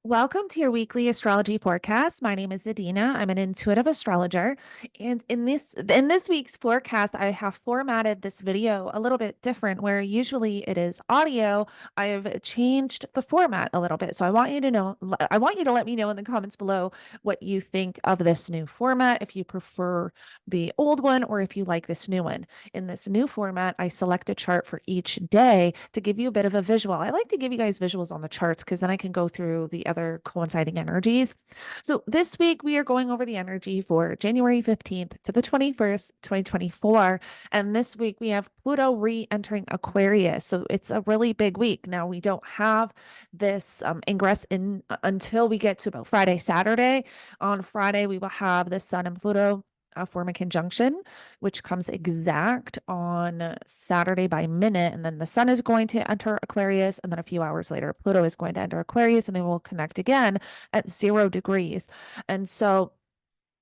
Welcome to your weekly astrology forecast. My name is Adina. I'm an intuitive astrologer, and in this week's forecast, I have formatted this video a little bit different. Where usually it is audio, I have changed the format a little bit. So I want you to let me know in the comments below what you think of this new format, if you prefer the old one or if you like this new one. In this new format, I select a chart for each day to give you a bit of a visual. I like to give you guys visuals on the charts because then I can go through the other coinciding energies. So this week we are going over the energy for January 15th to the 21st, 2024. And this week we have Pluto re-entering Aquarius. So it's a really big week. Now we don't have this ingress in until we get to about Friday, Saturday. On Friday, we will have the Sun and Pluto form a conjunction, which comes exact on Saturday by minute. And then the sun is going to enter Aquarius. And then a few hours later, Pluto is going to enter Aquarius and they will connect again at 0 degrees. And so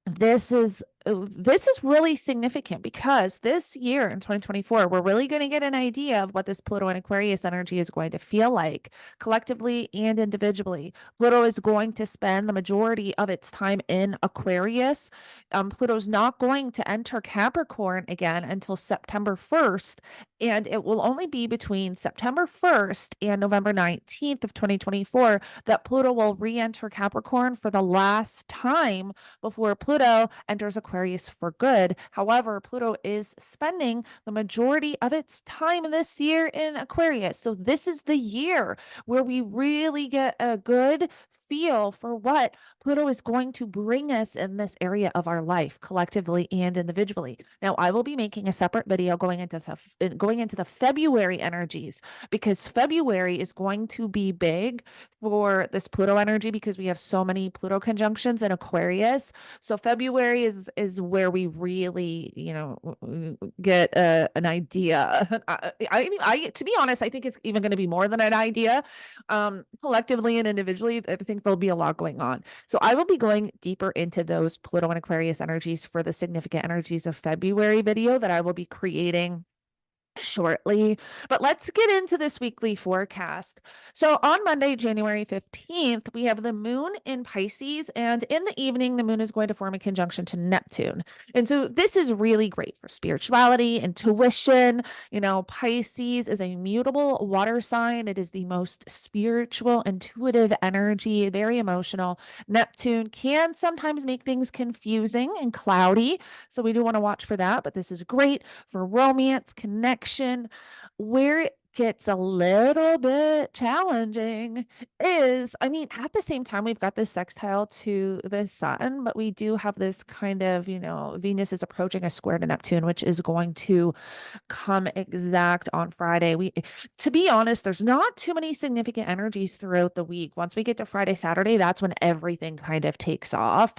this is really significant because this year in 2024, we're really going to get an idea of what this Pluto and Aquarius energy is going to feel like collectively and individually. Pluto is going to spend the majority of its time in Aquarius. Pluto's not going to enter Capricorn again until September 1st, and it will only be between September 1st and November 19th of 2024 that Pluto will re-enter Capricorn for the last time before Pluto enters Aquarius for good. However, Pluto is spending the majority of its time this year in Aquarius. So this is the year where we really get a good feel for what Pluto is going to bring us in this area of our life, collectively and individually. Now, I will be making a separate video going into the February energies, because February is going to be big for this Pluto energy because we have so many Pluto conjunctions in Aquarius. So February is where we really, get an idea. To be honest, I think it's even going to be more than an idea. Collectively and individually, I think there'll be a lot going on. So I will be going deeper into those Pluto and Aquarius energies for the significant energies of February video that I will be creating shortly. But let's get into this weekly forecast. So on Monday, January 15th, we have the moon in Pisces, and in the evening, the moon is going to form a conjunction to Neptune. And so this is really great for spirituality, intuition. Pisces is a mutable water sign. It is the most spiritual, intuitive energy, very emotional. Neptune can sometimes make things confusing and cloudy. So we do want to watch for that, but this is great for romance, connection. Where it gets a little bit challenging is, at the same time, we've got this sextile to the sun, but we do have this kind of, Venus is approaching a square to Neptune, which is going to come exact on Friday. To be honest, there's not too many significant energies throughout the week. Once we get to Friday, Saturday, that's when everything kind of takes off.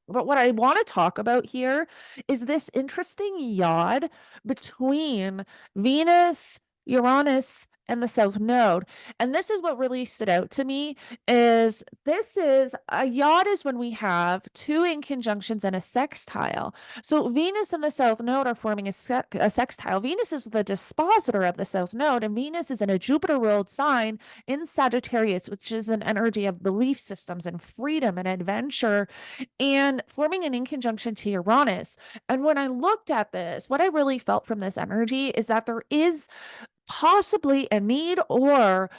But what I want to talk about here is this interesting yod between Venus, Uranus, and the South Node. And this is what really stood out to me is this is a yod is when we have two in conjunctions and a sextile. So Venus and the South Node are forming a sextile. Venus is the dispositor of the South Node, and Venus is in a Jupiter ruled sign in Sagittarius, which is an energy of belief systems and freedom and adventure, and forming an in conjunction to Uranus. And when I looked at this, what I really felt from this energy is that there is possibly a need or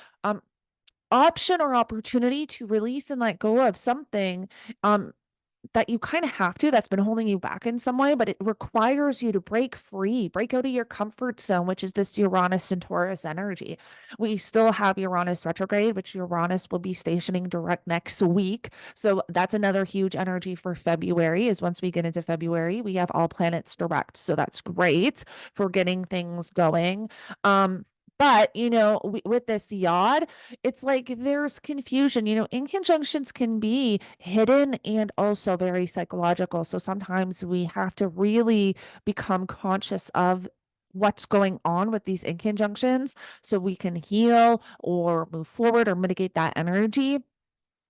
option or opportunity to release and let go of something that you kind of have to, that's been holding you back in some way, but it requires you to break free, break out of your comfort zone, which is this Uranus and Taurus energy. We still have Uranus retrograde, which Uranus will be stationing direct next week. So that's another huge energy for February, is once we get into February, we have all planets direct. So that's great for getting things going. But, with this yod, it's like there's confusion. In conjunctions can be hidden and also very psychological. So sometimes we have to really become conscious of what's going on with these in conjunctions so we can heal or move forward or mitigate that energy,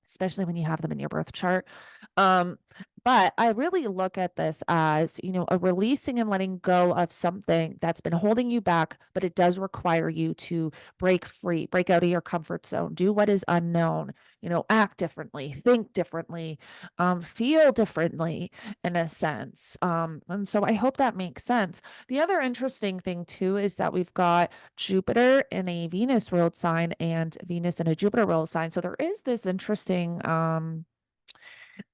especially when you have them in your birth chart. Um, But I really look at this as, a releasing and letting go of something that's been holding you back, but it does require you to break free, break out of your comfort zone, do what is unknown, act differently, think differently, feel differently in a sense. And so I hope that makes sense. The other interesting thing too is that we've got Jupiter in a Venus ruled sign and Venus in a Jupiter ruled sign. So there is this interesting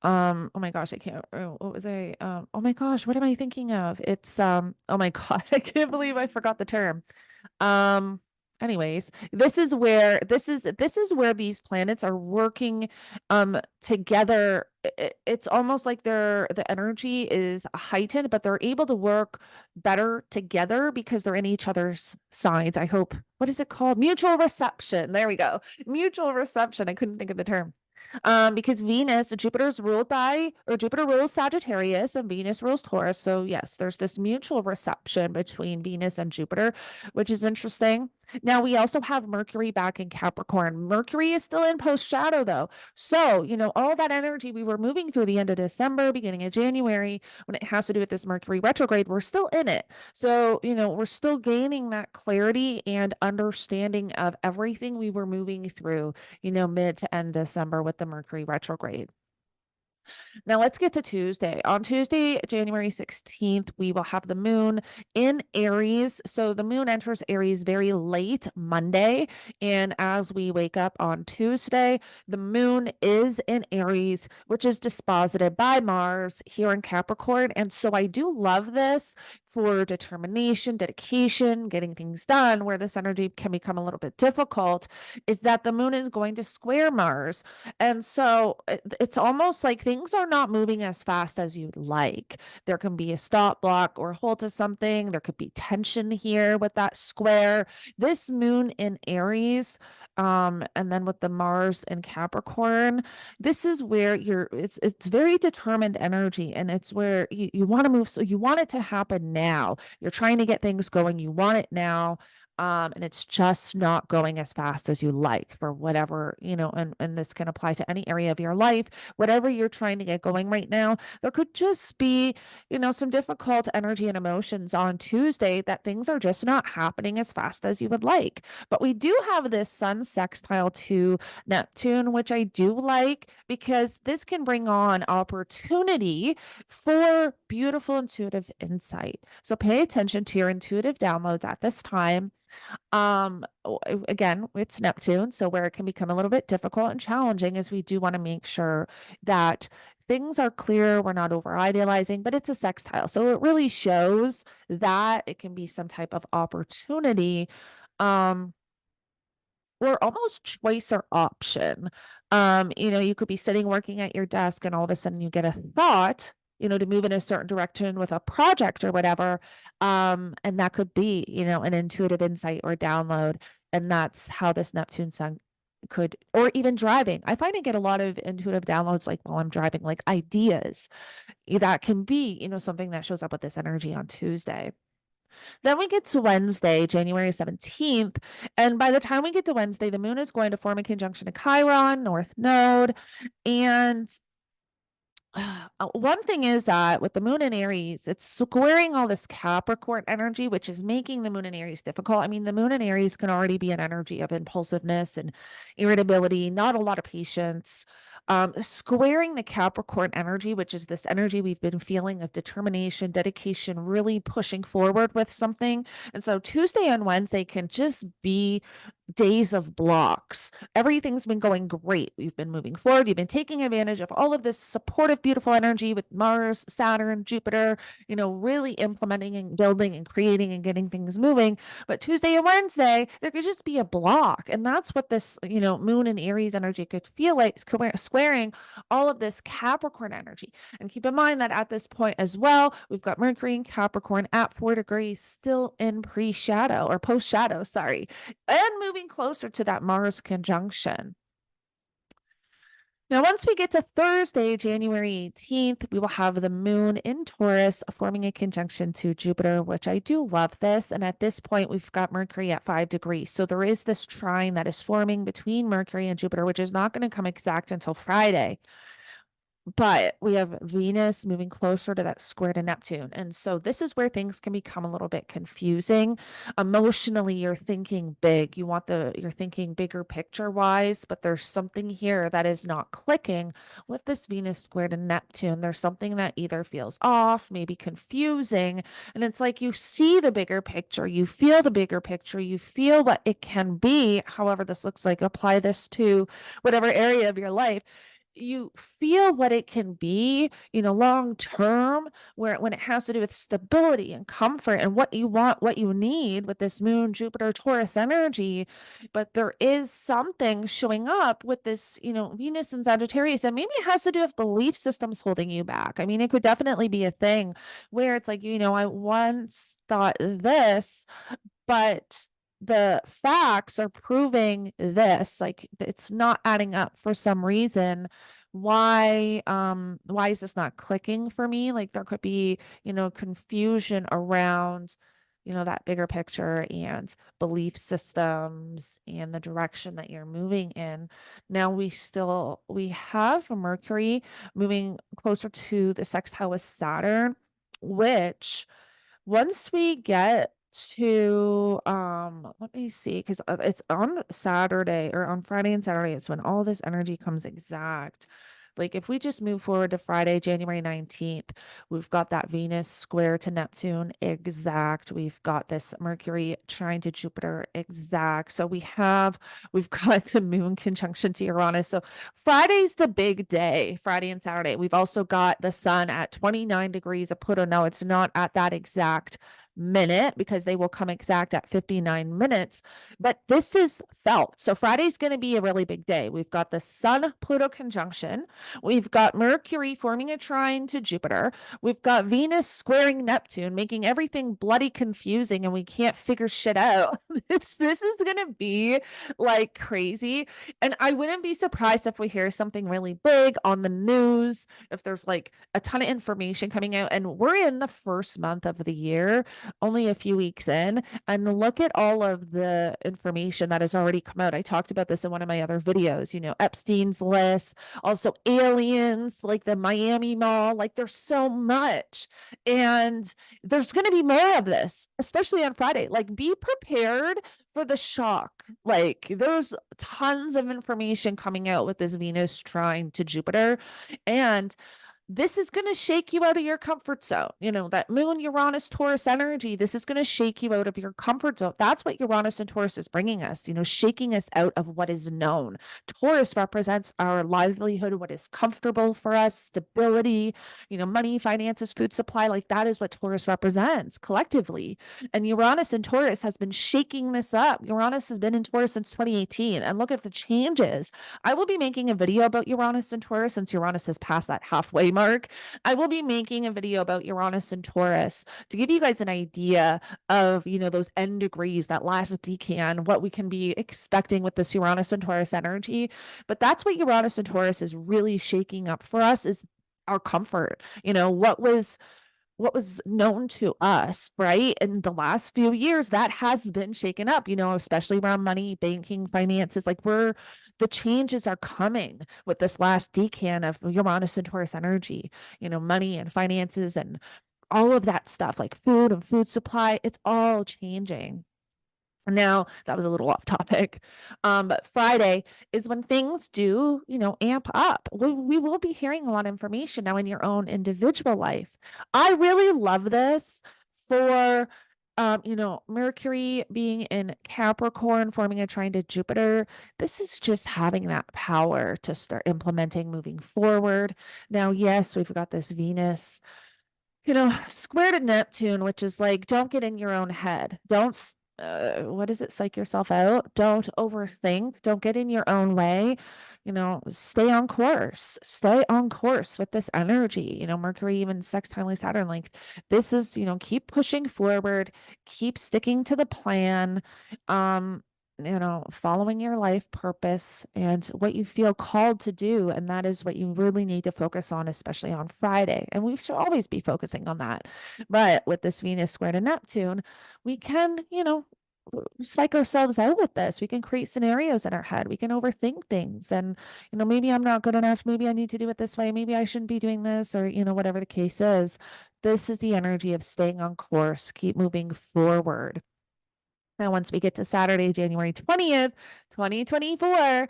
oh my gosh, I can't what was oh my gosh, what am I thinking of? It's oh my God, I can't believe I forgot the term. Um, anyways, this is where these planets are working together. It's almost like the energy is heightened, but they're able to work better together because they're in each other's signs. I hope, what is it called? Mutual reception. There we go. Mutual reception. I couldn't think of the term. Because Jupiter rules Sagittarius and Venus rules Taurus. So yes, there's this mutual reception between Venus and Jupiter, which is interesting. Now we also have Mercury back in Capricorn. Mercury is still in post shadow though. So, all that energy we were moving through the end of December, beginning of January, when it has to do with this Mercury retrograde, we're still in it. So, we're still gaining that clarity and understanding of everything we were moving through, mid to end December with the Mercury retrograde. Now let's get to Tuesday. On Tuesday, January 16th, we will have the moon in Aries. So the moon enters Aries very late Monday. And as we wake up on Tuesday, the moon is in Aries, which is disposited by Mars here in Capricorn. And so I do love this for determination, dedication, getting things done, where this energy can become a little bit difficult, is that the moon is going to square Mars. And so it's almost like things are not moving as fast as you'd like. There can be a stop block or hold to something. There could be tension here with that square. This moon in Aries, and then with the Mars in Capricorn, this is where it's very determined energy, and it's where you want to move. So you want it to happen now. You're trying to get things going. You want it now. And it's just not going as fast as you like for whatever, and this can apply to any area of your life, whatever you're trying to get going right now. There could just be, some difficult energy and emotions on Tuesday that things are just not happening as fast as you would like. But we do have this sun sextile to Neptune, which I do like because this can bring on opportunity for beautiful intuitive insight. So pay attention to your intuitive downloads at this time. Again, it's Neptune, so where it can become a little bit difficult and challenging is we do want to make sure that things are clear, we're not over idealizing, but it's a sextile. So it really shows that it can be some type of opportunity, or almost choice or option. You could be sitting working at your desk and all of a sudden you get a thought, to move in a certain direction with a project or whatever. And that could be, an intuitive insight or download. And that's how this Neptune sun could, or even driving. I find I get a lot of intuitive downloads like while I'm driving, like ideas that can be, something that shows up with this energy on Tuesday. Then we get to Wednesday, January 17th. And by the time we get to Wednesday, the moon is going to form a conjunction to Chiron, North Node. And one thing is that with the moon in Aries, it's squaring all this Capricorn energy, which is making the moon in Aries difficult. I mean, the moon in Aries can already be an energy of impulsiveness and irritability, not a lot of patience. Squaring the Capricorn energy, which is this energy we've been feeling of determination, dedication, really pushing forward with something. And so Tuesday and Wednesday can just be days of blocks. Everything's been going great. We've been moving forward. You've been taking advantage of all of this supportive, beautiful energy with Mars, Saturn, Jupiter, really implementing and building and creating and getting things moving. But Tuesday and Wednesday, there could just be a block. And that's what this, moon and Aries energy could feel like, squaring all of this Capricorn energy. And keep in mind that at this point as well, we've got Mercury in Capricorn at 4 degrees, still in pre-shadow or post-shadow, sorry, and moving closer to that Mars conjunction. Now, once we get to Thursday, January 18th, we will have the moon in Taurus forming a conjunction to Jupiter, which I do love this. And at this point, we've got Mercury at 5 degrees. So there is this trine that is forming between Mercury and Jupiter, which is not going to come exact until Friday. But we have Venus moving closer to that square to Neptune. And so this is where things can become a little bit confusing. Emotionally, you're thinking big. You're thinking bigger picture wise, but there's something here that is not clicking with this Venus square to Neptune. There's something that either feels off, maybe confusing. And it's like you see the bigger picture, you feel the bigger picture, you feel what it can be. However, this looks like apply this to whatever area of your life, you feel what it can be, long term, where when it has to do with stability and comfort and what you want, what you need with this moon, Jupiter, Taurus energy. But there is something showing up with this, Venus and Sagittarius, and maybe it has to do with belief systems holding you back. I mean, it could definitely be a thing where it's like, I once thought this, but the facts are proving this, like it's not adding up for some reason. Why is this not clicking for me? Like there could be, confusion around, that bigger picture and belief systems and the direction that you're moving in. Now we have Mercury moving closer to the sextile with Saturn, which once we get to let me see, because it's on Saturday or on Friday and Saturday, it's when all this energy comes exact. Like if we just move forward to Friday, January 19th, we've got that Venus square to Neptune exact. We've got this Mercury trine to Jupiter exact. So we've got the moon conjunction to Uranus. So Friday's the big day, Friday and Saturday. We've also got the sun at 29 degrees of Pluto. Now it's not at that exact minute because they will come exact at 59 minutes, but this is felt. So Friday's going to be a really big day. We've got the Sun Pluto conjunction. We've got Mercury forming a trine to Jupiter. We've got Venus squaring Neptune, making everything bloody confusing and we can't figure shit out. This is going to be like crazy. And I wouldn't be surprised if we hear something really big on the news, if there's like a ton of information coming out. And we're in the first month of the year, only a few weeks in, and look at all of the information that has already come out. I talked about this in one of my other videos, Epstein's list, also aliens, like the Miami Mall, like there's so much. And there's going to be more of this, especially on Friday. Like be prepared for the shock. Like there's tons of information coming out with this Venus trine to Jupiter. And this is going to shake you out of your comfort zone. That moon, Uranus, Taurus energy, this is going to shake you out of your comfort zone. That's what Uranus and Taurus is bringing us, shaking us out of what is known. Taurus represents our livelihood, what is comfortable for us, stability, money, finances, food supply. Like that is what Taurus represents collectively. And Uranus and Taurus has been shaking this up. Uranus has been in Taurus since 2018. And look at the changes. I will be making a video about Uranus and Taurus since Uranus has passed that halfway mark. I will be making a video about Uranus and Taurus to give you guys an idea of, those end degrees, that last decan, what we can be expecting with this Uranus and Taurus energy. But that's what Uranus and Taurus is really shaking up for us, is our comfort. What was known to us, right? In the last few years, that has been shaken up, especially around money, banking, finances. Like the changes are coming with this last decan of Uranus and Taurus energy, money and finances and all of that stuff, like food and food supply. It's all changing. Now, that was a little off topic. But Friday is when things do, amp up. We will be hearing a lot of information now in your own individual life. I really love this for, Mercury being in Capricorn, forming a trine to Jupiter. This is just having that power to start implementing moving forward. Now, yes, we've got this Venus, square to Neptune, which is like, don't get in your own head. Don't what is it? Psych yourself out. Don't overthink. Don't get in your own way. Stay on course. Stay on course with this energy. Mercury, even sextile Saturn, like this is, keep pushing forward, keep sticking to the plan. Following your life purpose and what you feel called to do. And that is what you really need to focus on, especially on Friday. And we should always be focusing on that. But with this Venus square to Neptune, we can, psych ourselves out with this. We can create scenarios in our head. We can overthink things. And, maybe I'm not good enough. Maybe I need to do it this way. Maybe I shouldn't be doing this, or, whatever the case is. This is the energy of staying on course, keep moving forward. Now, once we get to Saturday, January 20th, 2024,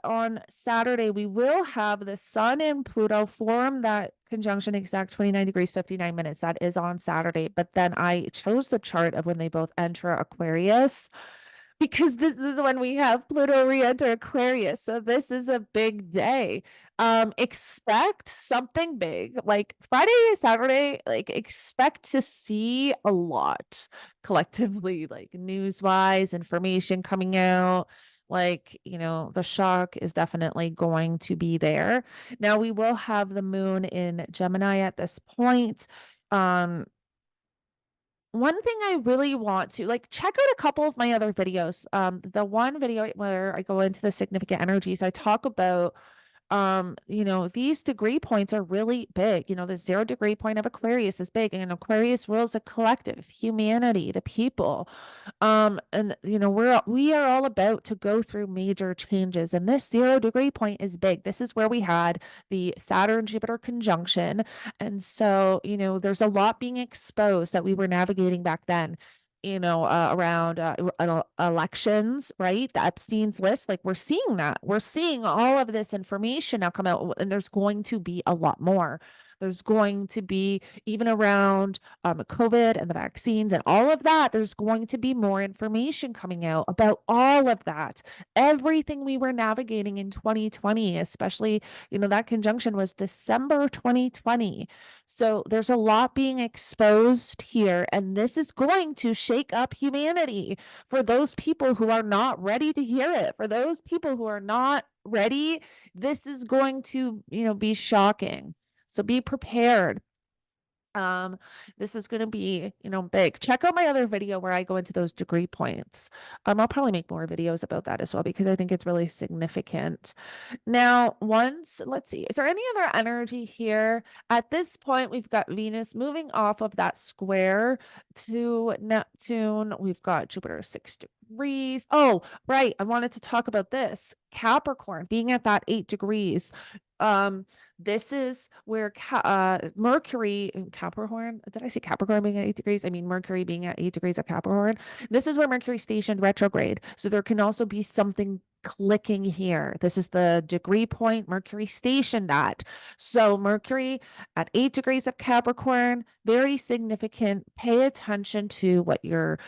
on Saturday, we will have the Sun and Pluto form that conjunction exact 29 degrees, 59 minutes. That is on Saturday. But then I chose the chart of when they both enter Aquarius, because this is when we have Pluto re-enter Aquarius. So this is a big day. Expect something big. Like Friday, Saturday, like expect to see a lot collectively, like news-wise, information coming out. Like, the shock is definitely going to be there. Now we will have the moon in Gemini at this point. One thing I really want to check out a couple of my other videos. The one video where I go into the significant energies, I talk about these degree points are really big. The 0 degree point of Aquarius is big, and Aquarius rules the collective, humanity, the people. And we are all about to go through major changes, and this 0 degree point is big. This is where we had the Saturn Jupiter conjunction, and so there's a lot being exposed that we were navigating back then, around elections, right? The Epstein's list, like we're seeing all of this information now come out, and there's going to be a lot more. There's going to be, even around COVID and the vaccines and all of that, there's going to be more information coming out about all of that. Everything we were navigating in 2020, especially, that conjunction was December 2020. So there's a lot being exposed here, and this is going to shake up humanity for those people who are not ready to hear it. For those people who are not ready, this is going to, be shocking. So be prepared. This is going to be, big. Check out my other video where I go into those degree points. I'll probably make more videos about that as well, because I think it's really significant. Now, let's see, is there any other energy here? At this point, we've got Venus moving off of that square to Neptune. We've got Jupiter 6 degrees. Oh, right. I wanted to talk about this. Capricorn being at that 8 degrees. This is where Mercury in Capricorn. Did I say Capricorn being at 8 degrees? I mean Mercury being at 8 degrees of Capricorn. This is where Mercury stationed retrograde. So there can also be something clicking here. This is the degree point Mercury stationed at. So Mercury at 8 degrees of Capricorn, very significant. Pay attention to what you're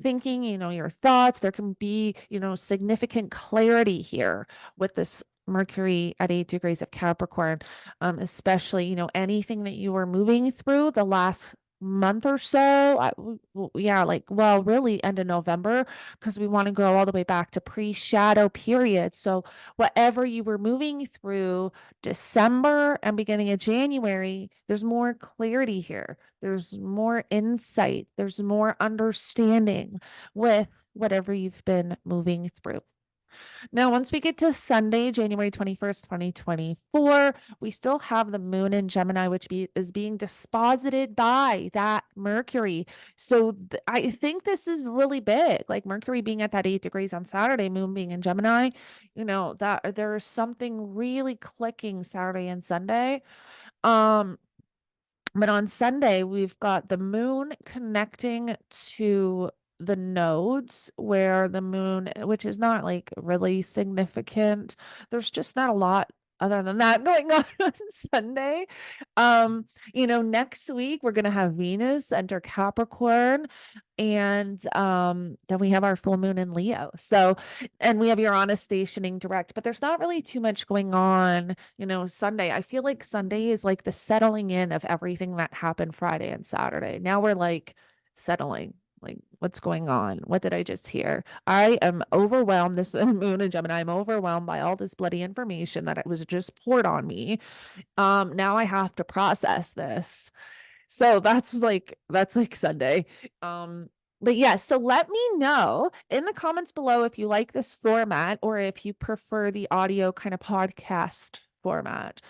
thinking, your thoughts. There can be, significant clarity here with this Mercury at 8 degrees of Capricorn, especially, anything that you were moving through the last month or so. Really end of November, because we want to go all the way back to pre-shadow period. So whatever you were moving through December and beginning of January, there's more clarity here. There's more insight. There's more understanding with whatever you've been moving through. Now, once we get to Sunday, January 21st, 2024, we still have the moon in Gemini, which is being disposited by that Mercury. So I think this is really big, like Mercury being at that 8 degrees on Saturday, moon being in Gemini, that there's something really clicking Saturday and Sunday. But on Sunday, we've got the moon connecting to the nodes, where the moon, which is not like really significant. There's just not a lot other than that going on Sunday. Next week we're going to have Venus enter Capricorn, and then we have our full moon in Leo. So, and we have Uranus stationing direct, but there's not really too much going on, Sunday. I feel like Sunday is like the settling in of everything that happened Friday and Saturday. Now we're like settling. Like, what's going on? What did I just hear? I am overwhelmed. This moon in Gemini, I'm overwhelmed by all this bloody information that it was just poured on me. Now I have to process this. So that's like Sunday. But yeah, so let me know in the comments below if you like this format, or if you prefer the audio kind of podcast format.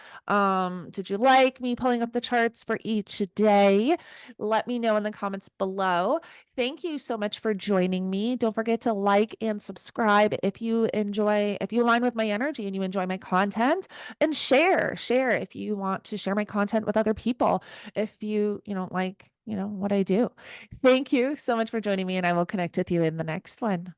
Did you like me pulling up the charts for each day? Let me know in the comments below. Thank you so much for joining me. Don't forget to like and subscribe if you align with my energy and you enjoy my content, and share if you want to share my content with other people. If you don't like, what I do. Thank you so much for joining me, and I will connect with you in the next one.